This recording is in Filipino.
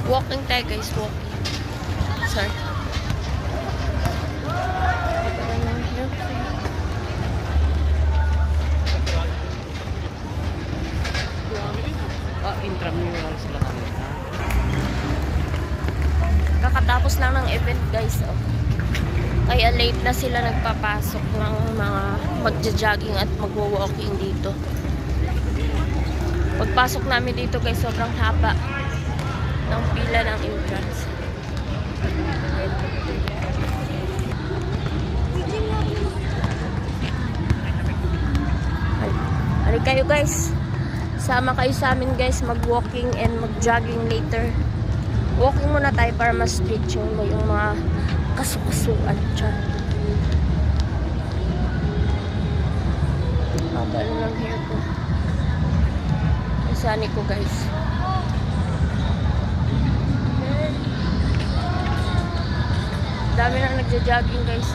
Walking tayo guys, walking. Sorry. Intramural sila kami. Kakatapos lang ng event guys. Oh. Kaya late na sila nagpapasok ng mga magja-jogging at magwa-walking dito. Pagpasok namin dito guys, sobrang haba ng pila ng entrance. Hari kayo guys. Sama kayo sa amin guys, mag-walking and mag-jogging later. Walking muna tayo para mas stretching mo yung mga kasukasuan. Diyan. Habalo ng hair ko. Sani ko guys. Dami na nagja-jogging guys.